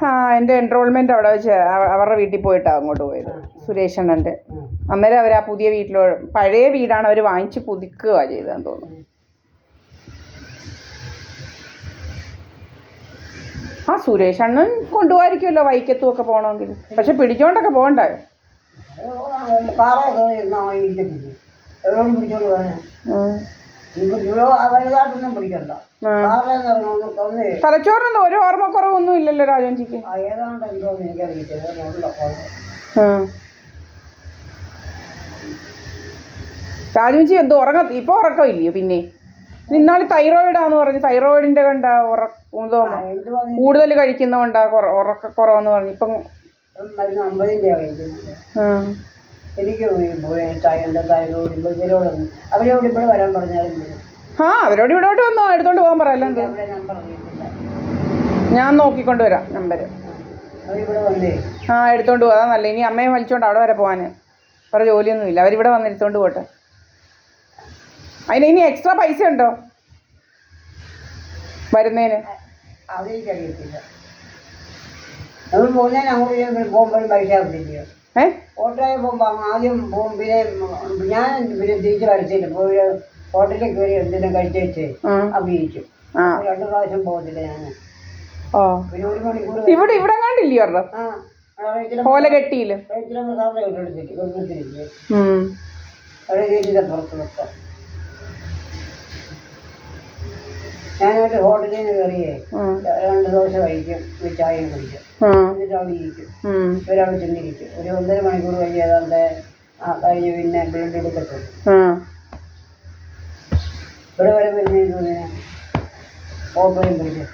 ആ എൻ്റെ എൻറോൾമെന്റ് അവിടെ വെച്ച് അവരുടെ വീട്ടിൽ പോയിട്ടാണ് അങ്ങോട്ട് പോയത്, സുരേഷ് അണ്ണൻ്റെ. അന്നേരം അവർ ആ പുതിയ വീട്ടിലോ, പഴയ വീടാണ് അവർ വാങ്ങിച്ച് പുതുക്കുക ചെയ്തതെന്ന് തോന്നുന്നു. ആ സുരേഷ് അണ്ണൻ കൊണ്ടുപോകാതിരിക്കുമല്ലോ വൈക്കത്തും ഒക്കെ പോകണമെങ്കിൽ. പക്ഷെ പിടിച്ചോണ്ടൊക്കെ പോകണ്ടായോ? തലച്ചോറിനൊന്നും ഒരു ഓർമ്മക്കുറവൊന്നും ഇല്ലല്ലോ രാജവഞ്ചിക്ക്. രാജവഞ്ചി എന്തോ ഇപ്പൊ ഉറക്കമില്ലയോ? പിന്നെ ഇന്നാള് തൈറോയിഡാന്ന് പറഞ്ഞു. തൈറോയിഡിന്റെ കണ്ടാ എന്തോ കൂടുതൽ കഴിക്കുന്നതുകൊണ്ടാ ഉറക്കക്കുറവെന്ന് പറഞ്ഞു. ഇപ്പം അവരോട് ഇവിടോട്ട് വന്നോ, എടുത്തോണ്ട് പോകാൻ പറയല്ലോ. ഞാൻ നോക്കിക്കൊണ്ട് വരാം നമ്പര്. എടുത്തോണ്ട് പോകാം, അതാ നല്ല. ഇനി അമ്മയെ വലിച്ചോണ്ട് അവിടെ വരെ പോകാൻ വേറെ ജോലിയൊന്നുമില്ല. അവരിവിടെ വന്ന് എടുത്തോണ്ട് പോട്ടെ. അതിന് ഇനി എക്സ്ട്രാ പൈസ ഉണ്ടോ വരുന്നതിന്? ഓട്ടോയിൽ പോകുമ്പോൾ ആദ്യം പോകും, പിന്നെ ഞാൻ പിന്നെ തിരിച്ച് വരച്ചില്ല. പോയി ഹോട്ടലിൽ കയറി എന്തെങ്കിലും കഴിച്ചേച്ച് അഭിനയിക്കും. 2 പ്രാവശ്യം പോകത്തില്ല ഞാൻ. പിന്നെ 1 മണിക്കൂർ ഇവിടെ കണ്ടില്ലേ പോലെ കെട്ടിയില്ല അവിടെ കയറ്റില്ല പുറത്ത് വെക്കാം. ഞാനായിട്ട് ഹോട്ടലിൽ നിന്ന് കയറിയേ 2 ദോശ കഴിക്കും, ചായയും കുടിക്കും, എന്നിട്ട് അവിടെ ഇരിക്കും. ഇവരവിടെ ചെന്നിരിക്കും. ഒരു 1.5 മണിക്കൂർ കഴിഞ്ഞ് ഏതാണ്ട് കഴിഞ്ഞ് പിന്നെ ബ്ലഡ് എടുക്കത്തുള്ളൂ. ഇവിടെ വരെ പിന്നെ ഓട്ടോയും പിടിക്കും.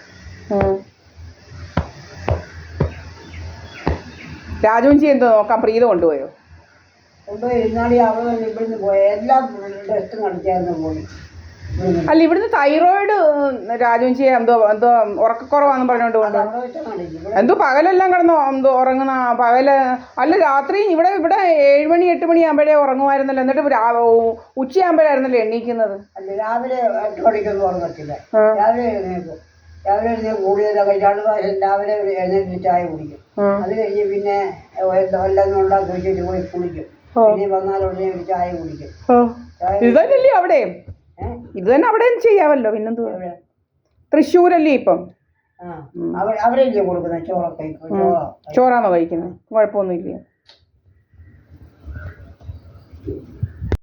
രാജവഞ്ചി എന്തോ നോക്കാം, പ്രീത കൊണ്ടുപോയോ? കൊണ്ടുപോയി ഇരുന്നാടി അവിടെ ഇവിടുന്ന് പോയ എല്ലാ ടെസ്റ്റും നടത്തിയായിരുന്നു പോയി. അല്ല ഇവിടുന്ന് തൈറോയിഡ് രാജവഞ്ചി എന്തോ ഉറക്കക്കുറവാന്ന് പറഞ്ഞോണ്ട് കൊണ്ട് എന്തോ പകലെല്ലാം കിടന്നോ എന്തോ ഉറങ്ങുന്ന പകല്. അല്ല രാത്രി ഇവിടെ 7 മണി 8 മണി ആകുമ്പോഴേ ഉറങ്ങുമായിരുന്നല്ലോ. എന്നിട്ട് ഉച്ചയാകുമ്പോഴായിരുന്നല്ലോ എണീക്കുന്നത്. അല്ല രാവിലെ 8 മണിക്കൊന്നും ഉറങ്ങത്തില്ല. രാവിലെ എഴുന്നേക്കും. രാവിലെ എഴുന്നേൽക്കും. കൂടുതൽ 2 പ്രാവശ്യം രാവിലെ എഴുന്നേറ്റ് ചായ കുടിക്കും. അത് കഴിഞ്ഞ് പിന്നെ എല്ലാം ഉണ്ടാക്കി വെച്ചിട്ട് പോയി കുളിക്കും. പിന്നെ വന്നാലുടനെ ഒരു ചായ കുടിക്കും. ഇതല്ലേ അവിടെയും ഇത് തന്നെ അവിടെയും ചെയ്യാമല്ലോ. പിന്നെന്തുവാ തൃശ്ശൂരല്ലേ ഇപ്പം? അവരല്ലേ കൊടുക്കുന്നത് ചോറൊക്കെ? ചോറാണോ കഴിക്കുന്നത്? കുഴപ്പമൊന്നുമില്ല.